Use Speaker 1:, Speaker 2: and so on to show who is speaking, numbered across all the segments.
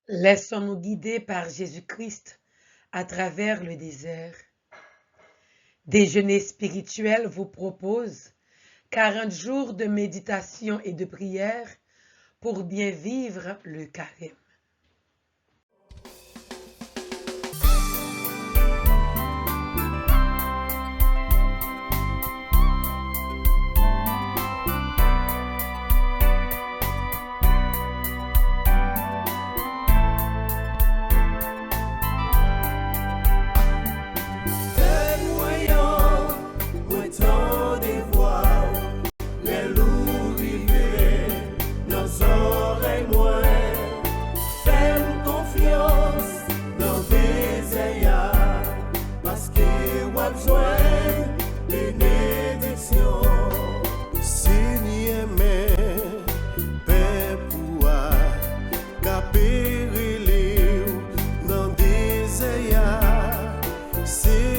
Speaker 1: Laissons-nous guider par Jésus-Christ à travers le désert. Déjeuner spirituel vous propose 40 jours de méditation et de prière pour bien vivre le carême.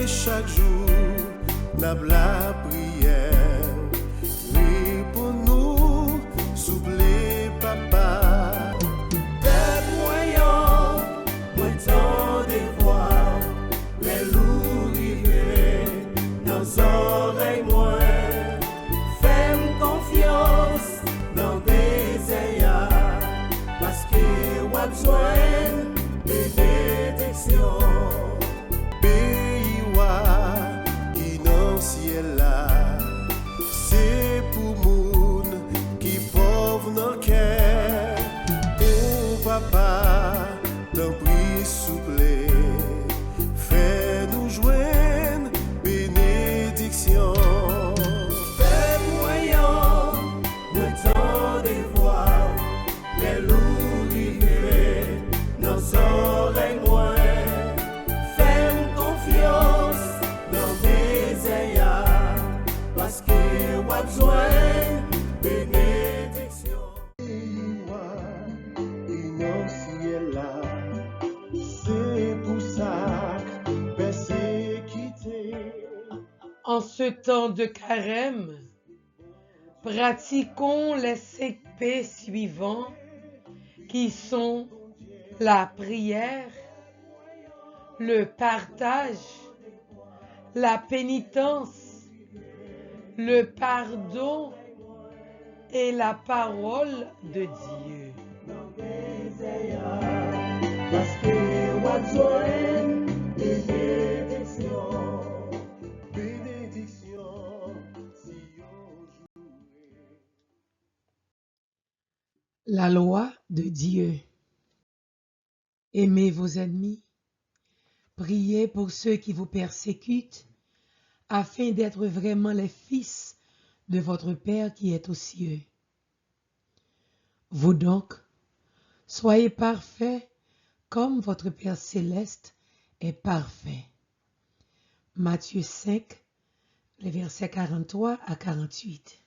Speaker 2: Chaque jour, la prière, oui pour nous, souffler papa. Père moyen, moi tant de voir, les loups rivés, nos oreilles moins, fais-moi confiance dans des ayats, parce que on a besoin de bénédiction. Là, c'est pour moun qui pauvre dans le cœur. Oh papa, t'en prie souple, fais-nous joindre bénédiction. Fais moyen, moi tant de voir les loups rivés, nos oreilles moins. Fais-moi confiance dans des ayats, parce que on a besoin de bénédiction. C'est pour ça persécuté.
Speaker 1: En ce temps de carême, pratiquons les 5 P suivants qui sont la prière, le partage, la pénitence, le pardon et la parole de Dieu.
Speaker 2: Parce que on a besoin de bénédiction, si on joue.
Speaker 1: La loi de Dieu. Aimez vos ennemis, priez pour ceux qui vous persécutent, afin d'être vraiment les fils de votre Père qui est aux cieux. Vous donc, soyez parfaits comme votre Père céleste est parfait. Matthieu 5, les versets 43 à 48.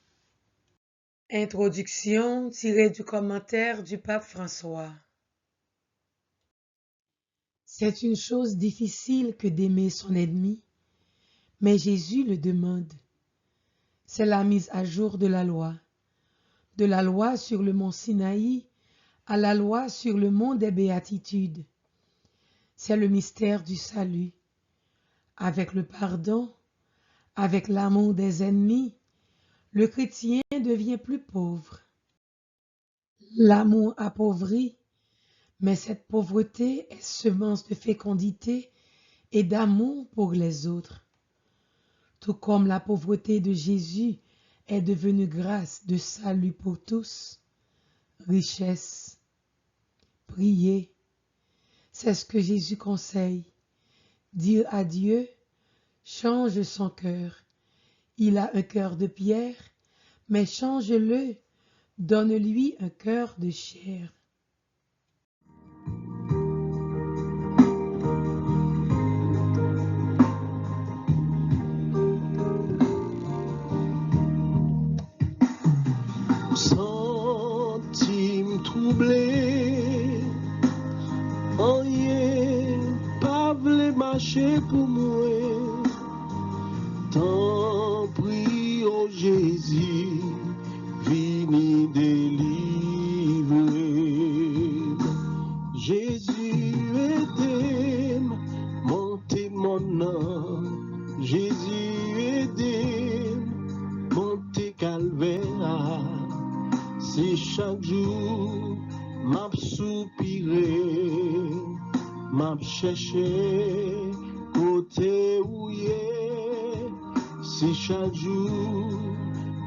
Speaker 1: Introduction tirée du commentaire du pape François. C'est une chose difficile que d'aimer son ennemi, mais Jésus le demande. C'est la mise à jour de la loi sur le mont Sinaï à la loi sur le mont des béatitudes. C'est le mystère du salut. Avec le pardon, avec l'amour des ennemis, le chrétien devient plus pauvre. L'amour appauvrit, mais cette pauvreté est semence de fécondité et d'amour pour les autres. Tout comme la pauvreté de Jésus est devenue grâce de salut pour tous, richesse, prier, c'est ce que Jésus conseille. Dire à Dieu, change son cœur. Il a un cœur de pierre, mais change-le, donne-lui un cœur de chair.
Speaker 2: Sentime troublé, rien pas vle marcher pour moi. Tant prie, oh Jésus, vini délivrer. Jésus m'a soupiré, m'a cherché, côté où est, si chaque jour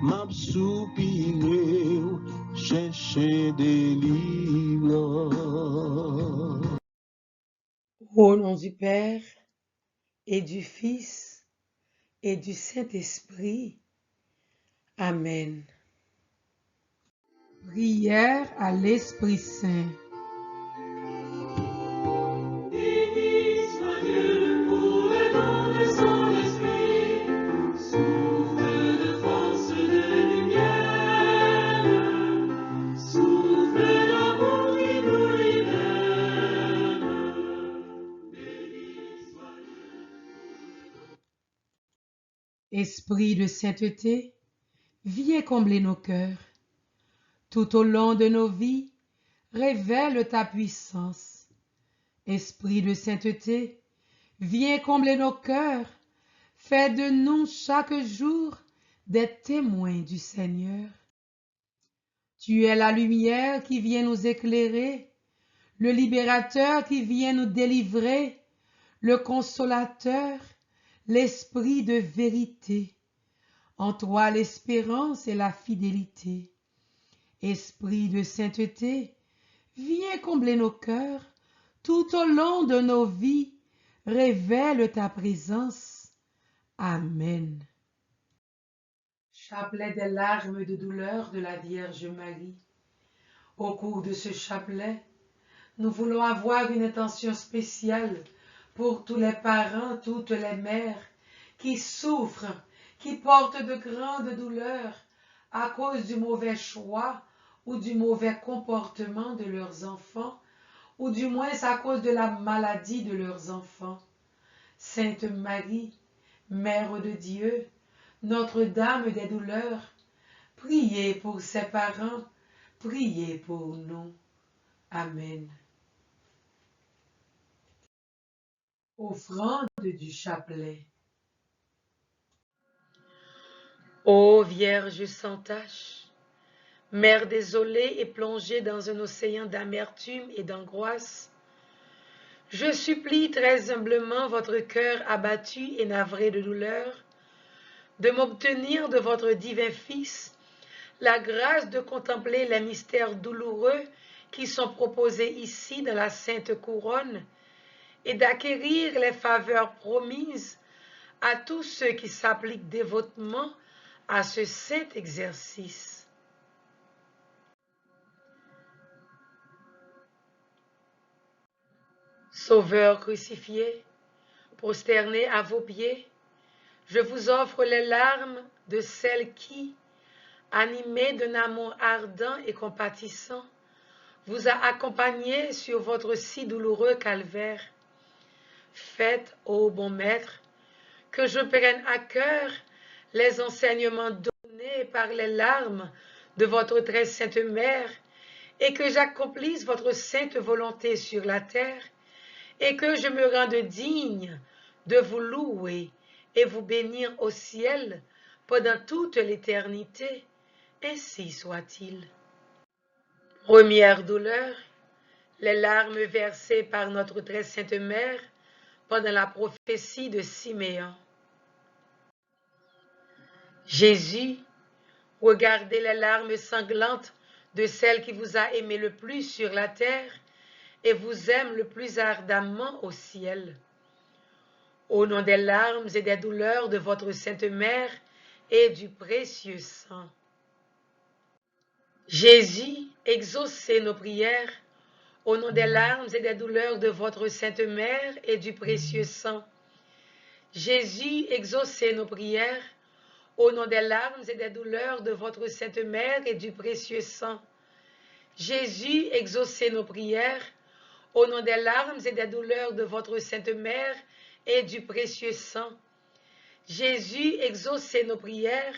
Speaker 2: m'a soupiré, chercher des livres.
Speaker 1: Au nom du Père et du Fils et du Saint-Esprit. Amen. Prière à l'Esprit Saint.
Speaker 3: Béni soit Dieu pour le don de son esprit, souffle de force de lumière, souffle d'amour qui nous libère. Béni soit Dieu.
Speaker 1: Esprit de sainteté, viens combler nos cœurs. Tout au long de nos vies, révèle ta puissance. Esprit de sainteté, viens combler nos cœurs. Fais de nous chaque jour des témoins du Seigneur. Tu es la lumière qui vient nous éclairer, le libérateur qui vient nous délivrer, le consolateur, l'esprit de vérité. En toi l'espérance et la fidélité. Esprit de sainteté, viens combler nos cœurs, tout au long de nos vies, révèle ta présence. Amen. Chapelet des larmes de douleur de la Vierge Marie. Au cours de ce chapelet, nous voulons avoir une intention spéciale pour tous les parents, toutes les mères qui souffrent, qui portent de grandes douleurs à cause du mauvais choix ou du mauvais comportement de leurs enfants, ou du moins à cause de la maladie de leurs enfants. Sainte Marie, Mère de Dieu, Notre-Dame des douleurs, priez pour ces parents, priez pour nous. Amen. Offrande du chapelet. Ô Vierge sans tache, Mère désolée et plongée dans un océan d'amertume et d'angoisse, je supplie très humblement votre cœur abattu et navré de douleur de m'obtenir de votre divin Fils la grâce de contempler les mystères douloureux qui sont proposés ici dans la Sainte Couronne et d'acquérir les faveurs promises à tous ceux qui s'appliquent dévotement à ce saint exercice. Sauveur crucifié, prosterné à vos pieds, je vous offre les larmes de celle qui, animée d'un amour ardent et compatissant, vous a accompagné sur votre si douloureux calvaire. Faites, ô bon Maître, que je prenne à cœur les enseignements donnés par les larmes de votre très sainte Mère et que j'accomplisse votre sainte volonté sur la terre et que je me rende digne de vous louer et vous bénir au ciel pendant toute l'éternité. Ainsi soit-il. Première douleur, les larmes versées par notre très sainte Mère pendant la prophétie de Siméon. Jésus, regardez les larmes sanglantes de celle qui vous a aimé le plus sur la terre et vous aime le plus ardemment au ciel. Au nom des larmes et des douleurs de votre Sainte Mère et du précieux sang. Jésus, exaucez nos prières, au nom des larmes et des douleurs de votre Sainte Mère et du précieux sang. Jésus, exaucez nos prières, au nom des larmes et des douleurs de votre Sainte Mère et du précieux sang. Jésus, exaucez nos prières, au nom des larmes et des douleurs de votre Sainte Mère et du précieux sang. Jésus, exaucez nos prières,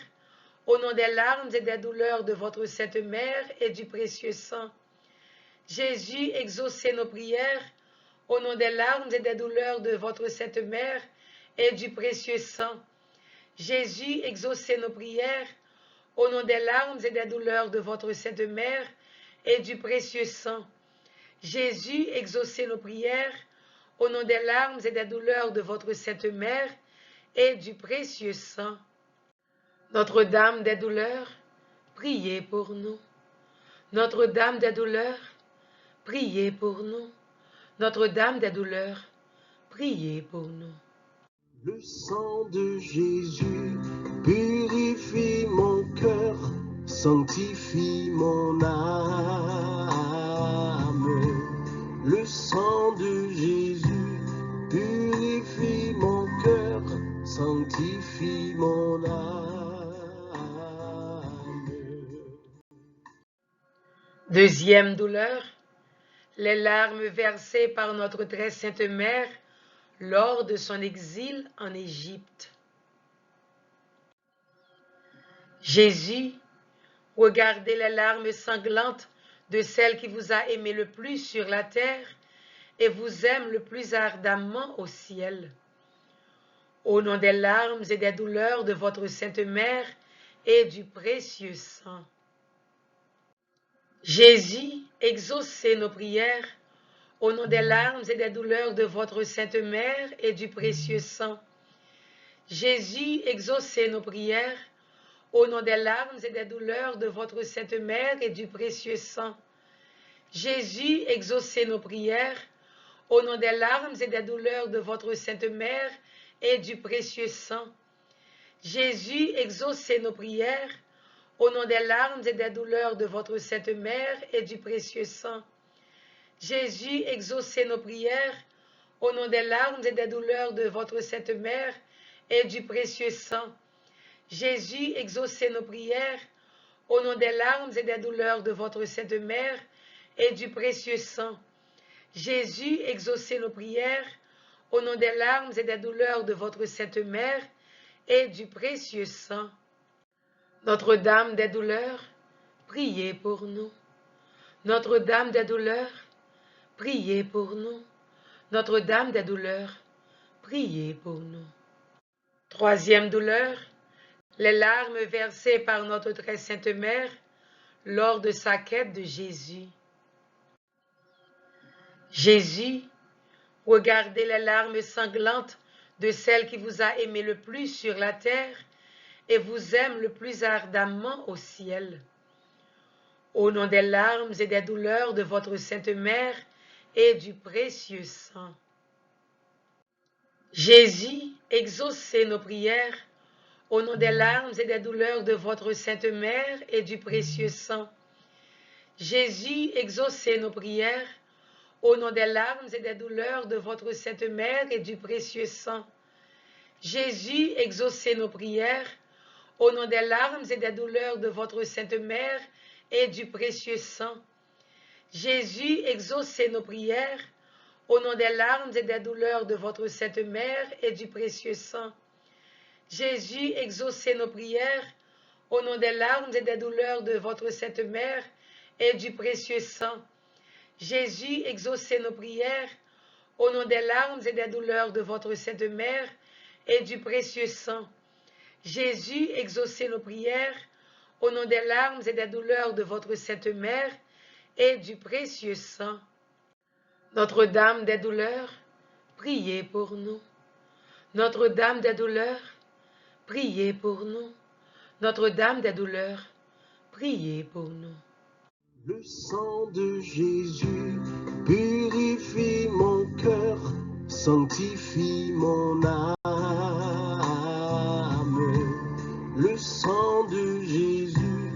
Speaker 1: au nom des larmes et des douleurs de votre Sainte Mère et du précieux sang. Jésus, exaucez nos prières, au nom des larmes et des douleurs de votre Sainte Mère et du précieux sang. Jésus, exaucez nos prières, au nom des larmes et des douleurs de votre Sainte Mère et du précieux sang. Jésus, exaucez nos prières, au nom des larmes et des douleurs de votre Sainte Mère et du précieux sang. Notre-Dame des douleurs, priez pour nous. Notre-Dame des douleurs, priez pour nous. Notre-Dame des douleurs, priez pour nous.
Speaker 2: Le sang de Jésus purifie mon cœur, sanctifie mon âme. Le sang de Jésus purifie mon cœur, sanctifie mon âme.
Speaker 1: Deuxième douleur, les larmes versées par notre très sainte Mère lors de son exil en Égypte. Jésus, regardez les larmes sanglantes de celle qui vous a aimé le plus sur la terre et vous aime le plus ardemment au ciel. Au nom des larmes et des douleurs de votre Sainte Mère et du précieux sang. Jésus, exaucez nos prières, au nom des larmes et des douleurs de votre Sainte Mère et du précieux sang. Jésus, exaucez nos prières, au nom des larmes et des douleurs de votre Sainte Mère et du précieux sang. Jésus, exaucez nos prières, au nom des larmes et des douleurs de votre Sainte Mère et du précieux sang. Jésus, exaucez nos prières, au nom des larmes et des douleurs de votre Sainte Mère et du précieux sang. Jésus, exaucez nos prières, au nom des larmes et des douleurs de votre Sainte Mère et du précieux sang. Jésus, exaucez nos prières, au nom des larmes et des douleurs de votre Sainte Mère et du précieux sang. Jésus, exaucez nos prières, au nom des larmes et des douleurs de votre Sainte Mère et du précieux sang. Notre-Dame des douleurs, priez pour nous. Notre-Dame des douleurs, priez pour nous. Notre-Dame des douleurs, priez pour nous. Troisième douleur, les larmes versées par notre très sainte Mère lors de sa quête de Jésus. Jésus, regardez les larmes sanglantes de celle qui vous a aimé le plus sur la terre et vous aime le plus ardemment au ciel. Au nom des larmes et des douleurs de votre Sainte Mère et du précieux sang. Jésus, exaucez nos prières, au nom des larmes et des douleurs de votre Sainte Mère et du précieux sang. Jésus, exaucez nos prières, au nom des larmes et des douleurs de votre Sainte Mère et du précieux sang. Jésus, exaucez nos prières, au nom des larmes et des douleurs de votre Sainte Mère et du précieux sang. Jésus, exaucez nos prières, au nom des larmes et des douleurs de votre Sainte Mère et du précieux sang. Jésus, exaucez nos prières, au nom des larmes et des douleurs de votre Sainte Mère et du précieux sang. Jésus, exaucez nos prières, au nom des larmes et des douleurs de votre Sainte Mère et du précieux sang. Jésus, exaucez nos prières, au nom des larmes et des douleurs de votre Sainte Mère et du précieux sang. Notre-Dame des douleurs, priez pour nous. Notre-Dame des douleurs, priez pour nous. Notre-Dame des douleurs, priez pour nous.
Speaker 2: Le sang de Jésus purifie mon cœur, sanctifie mon âme. Le sang de Jésus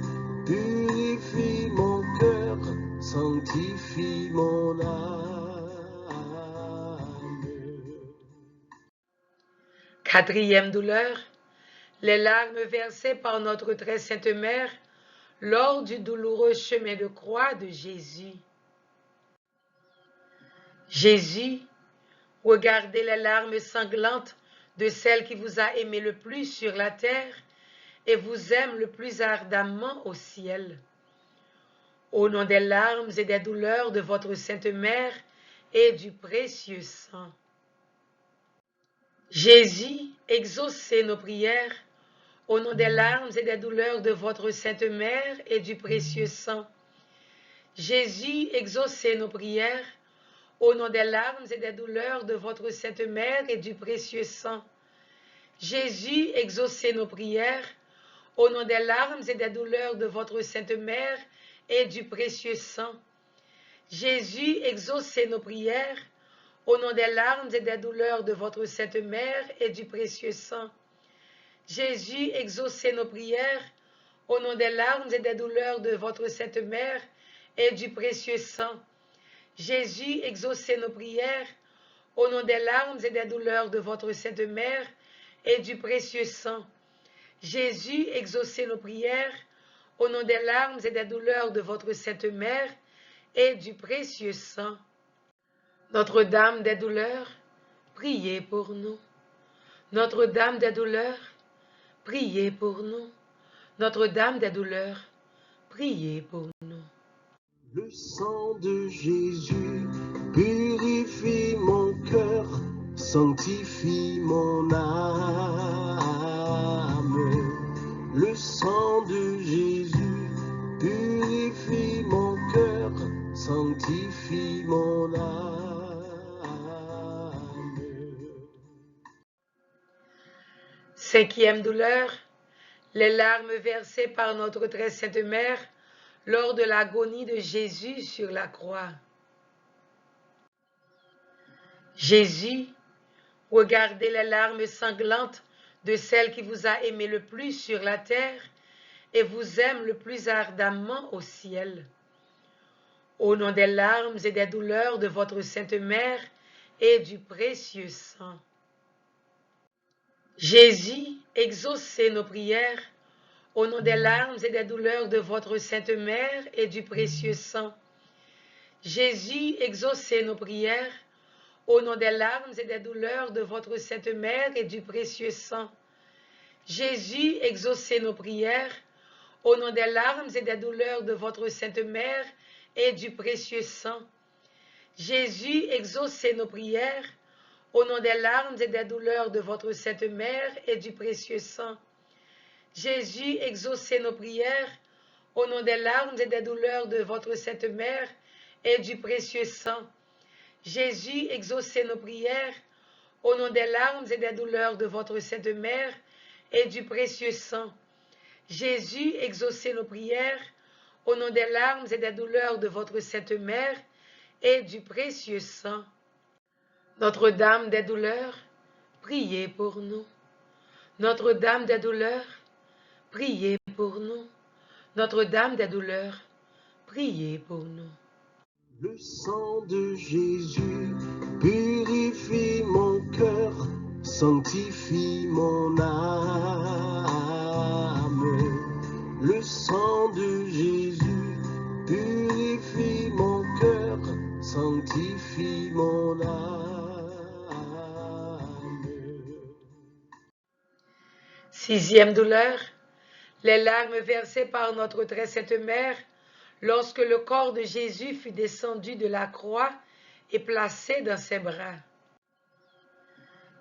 Speaker 2: purifie mon cœur, sanctifie mon âme.
Speaker 1: Quatrième douleur, les larmes versées par notre très sainte Mère lors du douloureux chemin de croix de Jésus. Jésus, regardez les larmes sanglantes de celle qui vous a aimé le plus sur la terre et vous aime le plus ardemment au ciel. Au nom des larmes et des douleurs de votre Sainte Mère et du précieux sang. Jésus, exaucez nos prières, au nom des larmes et des douleurs de votre Sainte Mère et du précieux sang. Jésus, exaucez nos prières, au nom des larmes et des douleurs de votre Sainte Mère et du précieux sang. Jésus, exaucez nos prières, au nom des larmes et des douleurs de votre Sainte Mère et du précieux sang. Jésus, exaucez nos prières, au nom des larmes et des douleurs de votre Sainte Mère et du précieux sang. Jésus, exaucez nos prières, au nom des larmes et des douleurs de votre Sainte Mère et du précieux sang. Jésus, exaucez nos prières, au nom des larmes et des douleurs de votre Sainte Mère et du précieux sang. Jésus, exaucez nos prières, au nom des larmes et des douleurs de votre Sainte Mère et du précieux sang. Notre-Dame des douleurs, priez pour nous. Notre-Dame des douleurs, priez pour nous. Notre-Dame des douleurs, priez pour nous.
Speaker 2: Le sang de Jésus purifie mon cœur, sanctifie mon âme. Le sang de Jésus purifie mon cœur, sanctifie mon âme.
Speaker 1: Cinquième douleur, les larmes versées par notre très sainte Mère lors de l'agonie de Jésus sur la croix. Jésus, regardez les larmes sanglantes de celle qui vous a aimé le plus sur la terre et vous aime le plus ardemment au ciel. Au nom des larmes et des douleurs de votre Sainte Mère et du précieux sang. Jésus, exaucez nos prières, au nom des larmes et des douleurs de votre Sainte Mère et du précieux sang. Jésus, exaucez nos prières, au nom des larmes et des douleurs de votre Sainte Mère et du précieux sang. Jésus, exaucez nos prières, au nom des larmes et des douleurs de votre Sainte Mère et du précieux sang. Jésus, exaucez nos prières, au nom des larmes et des douleurs de votre Sainte Mère et du précieux sang. Jésus, exaucez nos prières, au nom des larmes et des douleurs de votre Sainte Mère et du précieux sang. Jésus, exaucez nos prières, au nom des larmes et des douleurs de votre Sainte Mère et du précieux sang. Jésus, exaucez nos prières, au nom des larmes et des douleurs de votre Sainte Mère et du précieux sang. Notre-Dame des douleurs, priez pour nous. Notre-Dame des douleurs, priez pour nous. Notre-Dame des douleurs, priez pour nous.
Speaker 2: Le sang de Jésus purifie mon cœur, sanctifie mon âme. Le sang de Jésus purifie mon cœur, sanctifie mon âme.
Speaker 1: Sixième douleur, les larmes versées par notre très sainte Mère lorsque le corps de Jésus fut descendu de la croix et placé dans ses bras.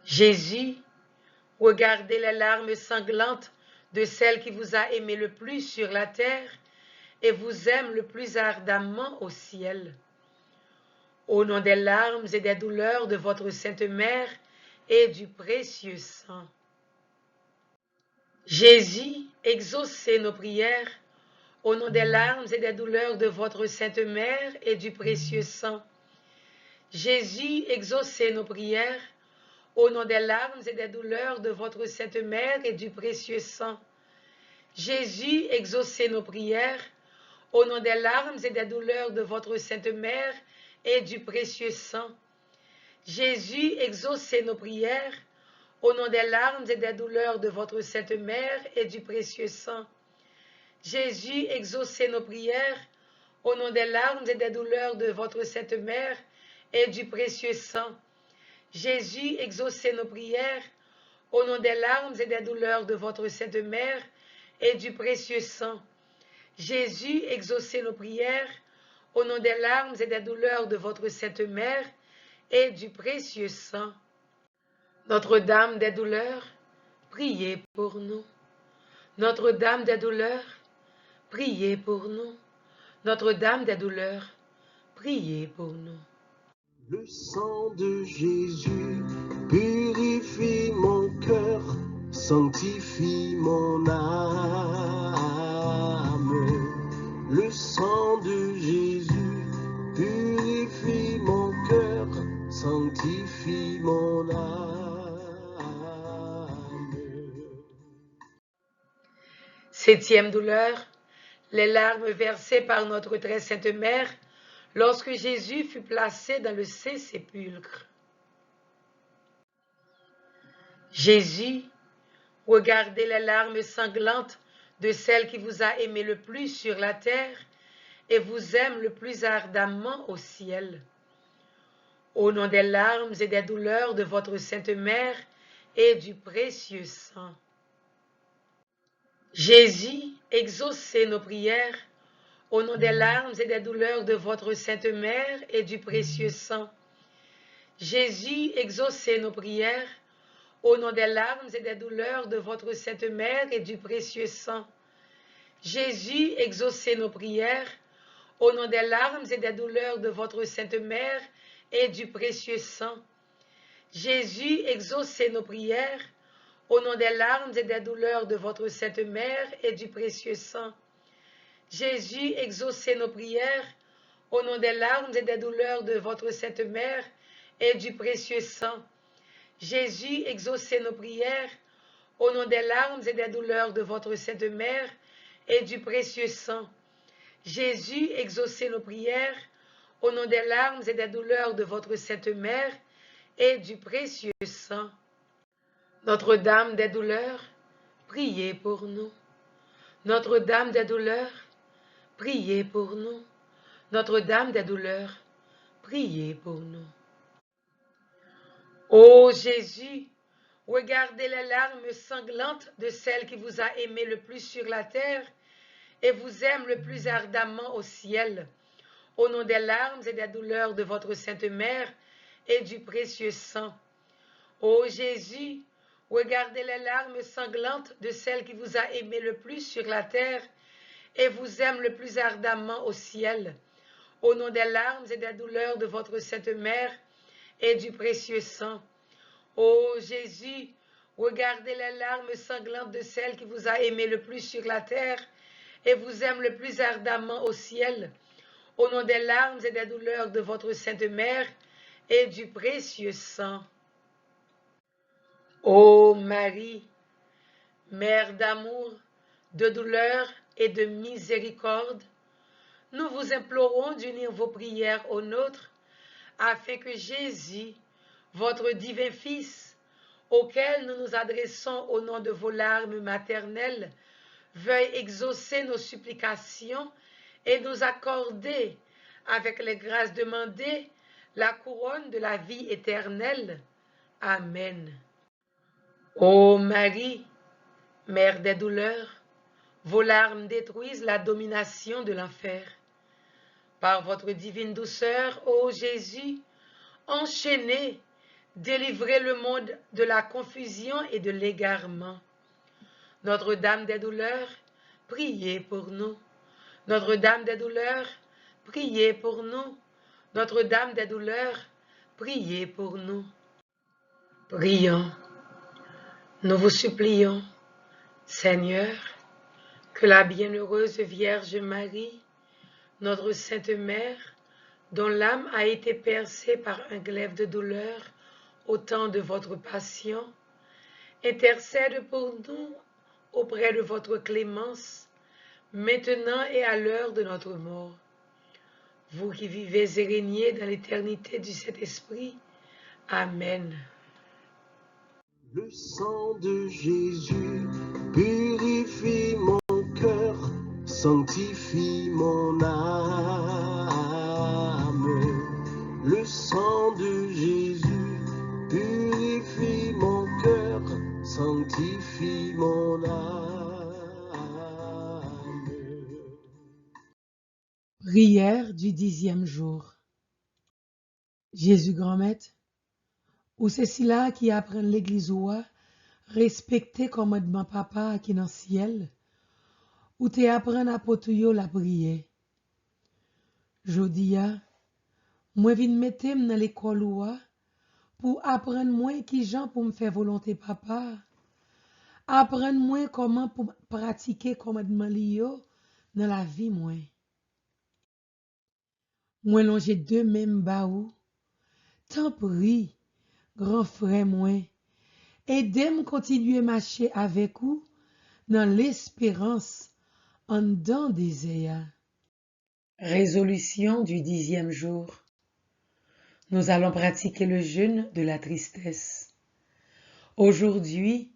Speaker 1: Jésus, regardez les larmes sanglantes de celle qui vous a aimé le plus sur la terre et vous aime le plus ardemment au ciel. Au nom des larmes et des douleurs de votre Sainte Mère et du précieux sang. Jésus, exaucez nos prières, au nom des larmes et des douleurs de votre Sainte Mère et du précieux sang. Jésus, exaucez nos prières, au nom des larmes et des douleurs de votre Sainte Mère et du précieux sang. Jésus, exaucez nos prières, au nom des larmes et des douleurs de votre Sainte Mère et du précieux sang. Jésus, exaucez nos prières, au nom des larmes et des douleurs de votre Sainte Mère et du précieux sang. Jésus, exaucez nos prières, au nom des larmes et des douleurs de votre Sainte Mère et du précieux sang. Jésus, exaucez nos prières, au nom des larmes et des douleurs de votre Sainte Mère et du précieux sang. Jésus, exaucez nos prières, au nom des larmes et des douleurs de votre Sainte Mère et du précieux sang. Notre-Dame des douleurs, priez pour nous. Notre-Dame des douleurs, priez pour nous. Notre-Dame des douleurs, priez pour nous.
Speaker 2: Le sang de Jésus purifie mon cœur, sanctifie mon âme. Le sang de Jésus purifie mon cœur, sanctifie mon âme.
Speaker 1: 7e douleur, les larmes versées par notre très sainte mère lorsque Jésus fut placé dans le Saint-Sépulcre. Jésus, regardez les larmes sanglantes de celle qui vous a aimé le plus sur la terre et vous aime le plus ardemment au ciel. Au nom des larmes et des douleurs de votre Sainte Mère et du précieux sang. Jésus, exaucez nos prières, au nom des larmes et des douleurs de votre Sainte Mère et du précieux sang. Jésus, exaucez nos prières, au nom des larmes et des douleurs de votre Sainte Mère et du précieux sang. Jésus, exaucez nos prières, au nom des larmes et des douleurs de votre Sainte Mère et du précieux sang. Jésus, exaucez nos prières, au nom des larmes et des douleurs de votre Sainte Mère et du précieux sang. Jésus, exaucez nos prières, au nom des larmes et des douleurs de votre Sainte Mère et du précieux sang. Jésus, exaucez nos prières, au nom des larmes et des douleurs de votre Sainte Mère et du précieux sang. Jésus, exaucez nos prières, au nom des larmes et des douleurs de votre Sainte Mère et du précieux sang. Notre-Dame des douleurs, priez pour nous. Notre-Dame des douleurs, priez pour nous. Notre-Dame des douleurs, priez pour nous. Ô Jésus, regardez les larmes sanglantes de celle qui vous a aimé le plus sur la terre et vous aime le plus ardemment au ciel. Au nom des larmes et des douleurs de votre Sainte Mère et du précieux sang. Ô Jésus, regardez les larmes sanglantes de celle qui vous a aimé le plus sur la terre et vous aime le plus ardemment au ciel. Au nom des larmes et des douleurs de votre Sainte Mère et du précieux sang. Ô Jésus, regardez les larmes sanglantes de celle qui vous a aimé le plus sur la terre et vous aime le plus ardemment au ciel. Au nom des larmes et des douleurs de votre Sainte Mère et du précieux sang. Ô Marie, Mère d'amour, de douleur et de miséricorde, nous vous implorons d'unir vos prières aux nôtres, afin que Jésus, votre divin Fils, auquel nous nous adressons au nom de vos larmes maternelles, veuille exaucer nos supplications et nous accorder, avec les grâces demandées, la couronne de la vie éternelle. Amen. Ô Marie, Mère des douleurs, vos larmes détruisent la domination de l'enfer. Par votre divine douceur, ô Jésus, enchaînez, délivrez le monde de la confusion et de l'égarement. Notre-Dame des douleurs, priez pour nous. Notre-Dame des douleurs, priez pour nous. Notre-Dame des douleurs, priez pour nous. Prions. Nous vous supplions, Seigneur, que la bienheureuse Vierge Marie, notre Sainte Mère, dont l'âme a été percée par un glaive de douleur au temps de votre passion, intercède pour nous auprès de votre clémence, maintenant et à l'heure de notre mort. Vous qui vivez et régnez dans l'éternité du Saint-Esprit. Amen.
Speaker 2: Le sang de Jésus purifie mon cœur, sanctifie mon âme. Le sang de Jésus purifie mon cœur, sanctifie mon âme.
Speaker 1: Prière du 10e jour. Jésus grand-maître, ou c'est cela qui apprend l'église ouah, respecter commandement papa qui dans le ciel, ou te apprend à potuyo la prière. Jodia, moi vin mettem dans l'école oua pour apprendre moi qui gens pour me faire volonté papa. Apprendre moi comment pour pratiquer commandement liyo dans la vie moi. Moi longer deux mêmes baou. Tant pris, grand frère moi, aidez-moi continuer marcher avec vous dans l'espérance en dedans des airs. Résolution du 10e jour. Nous allons pratiquer le jeûne de la tristesse. Aujourd'hui,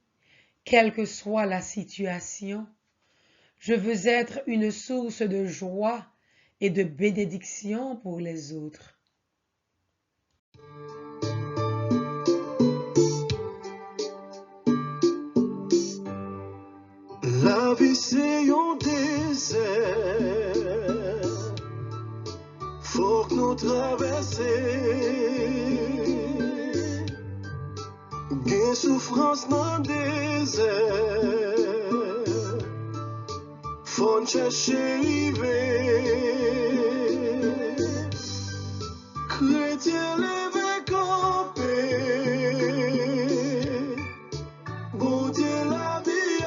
Speaker 1: quelle que soit la situation, je veux être une source de joie et de bénédiction pour les autres.
Speaker 2: La vie c'est un désert, faut que nous traverser. Gain souffrance dans le désert, faut nous chercher river. Chrétien levé campé, bon Dieu la vie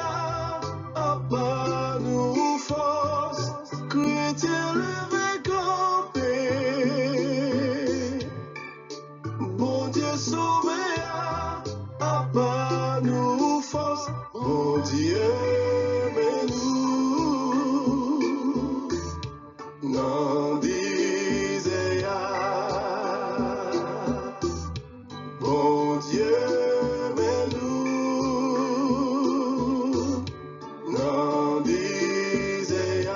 Speaker 2: a pas nous force. Chrétien levé campé, bon Dieu sauvé a pas nous force. Bon Dieu mais nous n'en disait bon Dieu mais nous n'en disait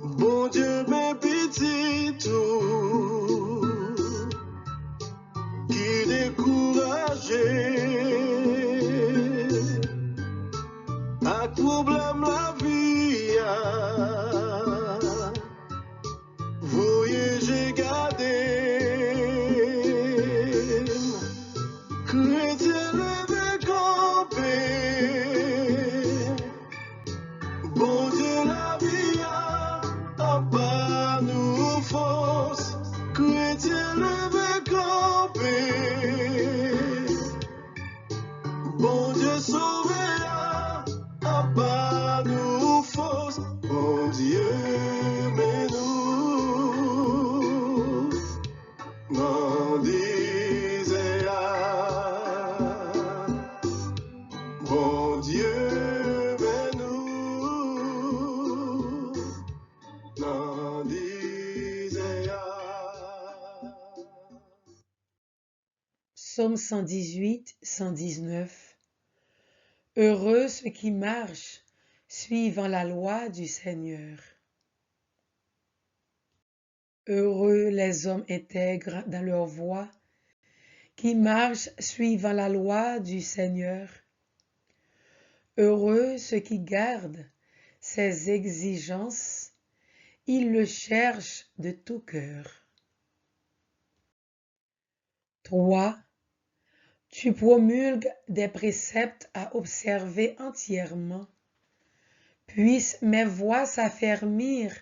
Speaker 2: bon Dieu mais petit tout qui découragé à problème la vie voyez j'ai gardé chrétien levé campé bon Dieu la vie a pas nous force chrétien levé campé bon Dieu sauvé a pas nous force bon Dieu mais nous n'en disait bon Dieu mais nous n'en disait
Speaker 1: Psaume 118, 119. Heureux ceux qui marchent suivant la loi du Seigneur. Heureux les hommes intègres dans leur voie, qui marchent suivant la loi du Seigneur. Heureux ceux qui gardent ses exigences, ils le cherchent de tout cœur. 3. Tu promulgues des préceptes à observer entièrement. Puissent mes voix s'affermir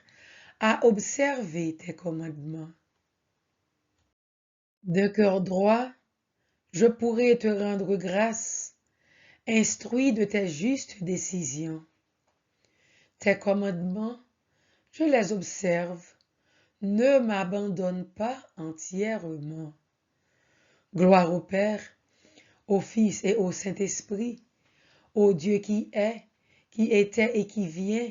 Speaker 1: à observer tes commandements. D'un cœur droit, je pourrai te rendre grâce, instruit de tes justes décisions. Tes commandements, je les observe, ne m'abandonne pas entièrement. Gloire au Père, au Fils et au Saint-Esprit, au Dieu qui était et qui vient,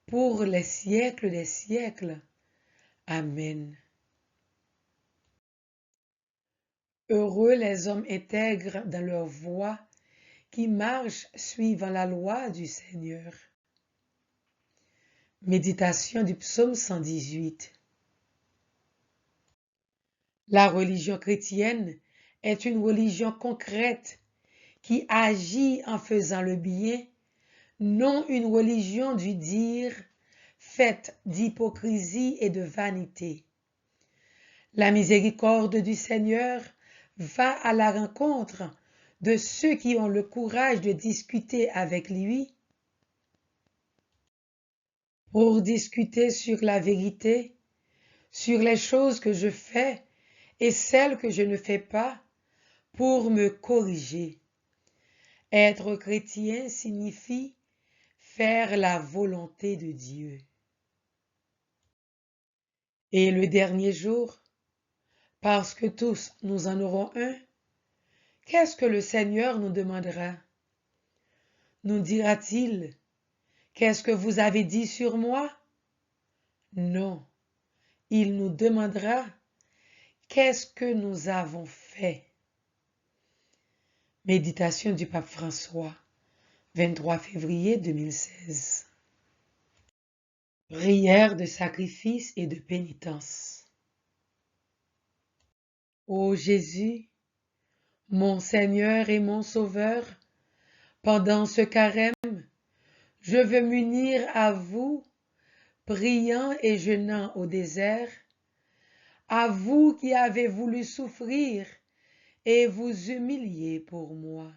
Speaker 1: pour les siècles des siècles. Amen. Heureux les hommes intègres dans leur voie, qui marchent suivant la loi du Seigneur. Méditation du psaume 118. La religion chrétienne est une religion concrète qui agit en faisant le bien, non une religion du dire, faite d'hypocrisie et de vanité. La miséricorde du Seigneur va à la rencontre de ceux qui ont le courage de discuter avec lui. pour discuter sur la vérité, sur les choses que je fais et celles que je ne fais pas, pour me corriger. Être chrétien signifie faire la volonté de Dieu. Et le dernier jour, parce que tous nous en aurons un, qu'est-ce que le Seigneur nous demandera? Nous dira-t-il, qu'est-ce que vous avez dit sur moi? Non, il nous demandera, qu'est-ce que nous avons fait? Méditation du pape François, 23 février 2016. Prière de sacrifice et de pénitence. Ô Jésus, mon Seigneur et mon Sauveur, pendant ce carême, je veux m'unir à vous, priant et jeûnant au désert, à vous qui avez voulu souffrir et vous humilier pour moi.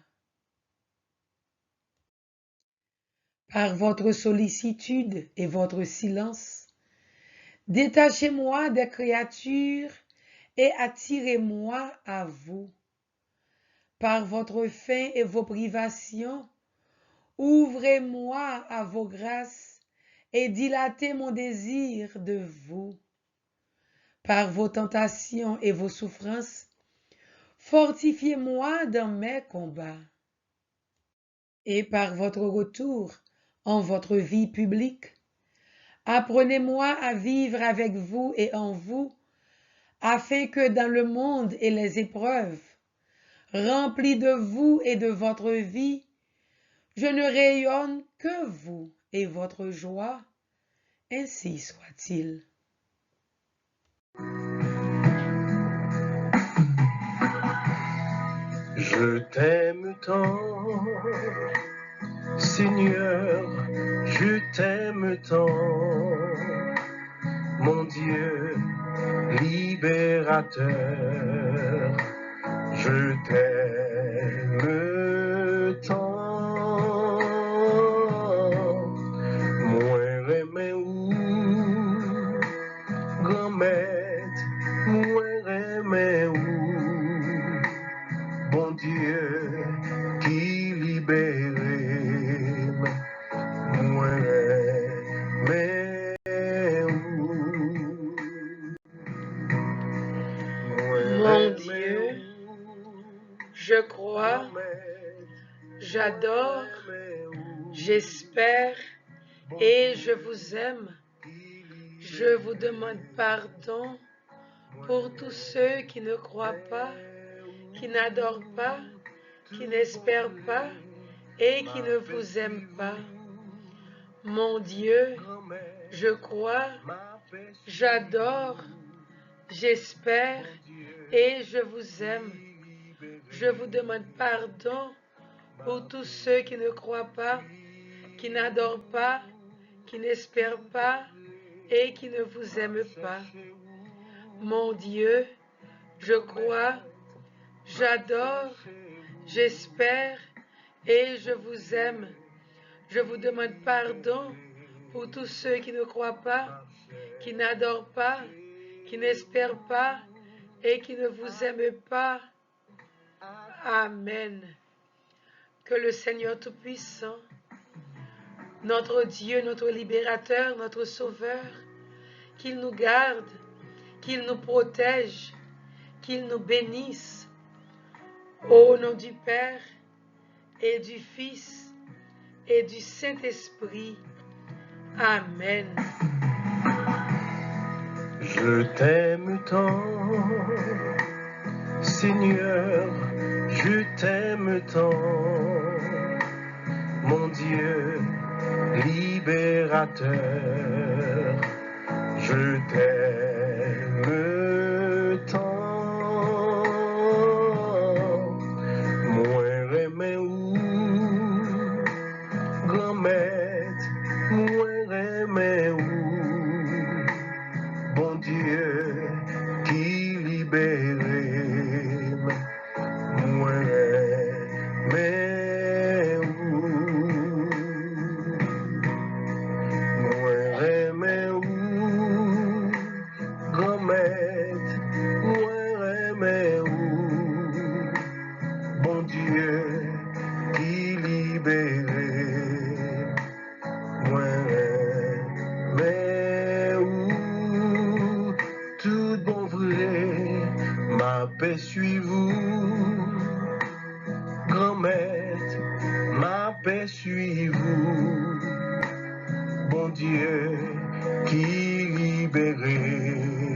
Speaker 1: Par votre sollicitude et votre silence, détachez-moi des créatures et attirez-moi à vous. Par votre faim et vos privations, ouvrez-moi à vos grâces et dilatez mon désir de vous. Par vos tentations et vos souffrances, fortifiez-moi dans mes combats. Et par votre retour en votre vie publique, apprenez-moi à vivre avec vous et en vous, afin que dans le monde et les épreuves, remplis de vous et de votre vie, je ne rayonne que vous et votre joie, ainsi soit-il.
Speaker 2: Je t'aime tant, Seigneur, je t'aime tant, mon Dieu libérateur, je t'aime tant, moi remets où, grand-mère, moi remets où, bon Dieu qui libère, moi remets où,
Speaker 1: Mon Dieu, je crois, j'adore, j'espère et je vous aime. Je vous demande pardon pour tous ceux qui ne croient pas, qui n'adorent pas, qui n'espèrent pas et qui ne vous aiment pas. Mon Dieu, je crois, j'adore, j'espère et je vous aime. Je vous demande pardon pour tous ceux qui ne croient pas, qui n'adorent pas, qui n'espèrent pas et qui ne vous aiment pas. Mon Dieu, je crois, j'adore, j'espère et je vous aime. Je vous demande pardon pour tous ceux qui ne croient pas, qui n'adorent pas, qui n'espèrent pas et qui ne vous aiment pas. Amen. Que le Seigneur Tout-Puissant, notre Dieu, notre libérateur, notre Sauveur, qu'il nous garde, qu'il nous protège, qu'il nous bénisse. Au nom du Père et du Fils et du Saint-Esprit. Amen.
Speaker 2: Je t'aime tant, Seigneur, je t'aime tant, mon Dieu libérateur, je t'aime tant, moi remets où, grand-mère, moi remets où, bon Dieu qui libère, moi remets où, moi paix suis-vous. Grand maître, ma paix suis-vous. Bon Dieu qui libéré.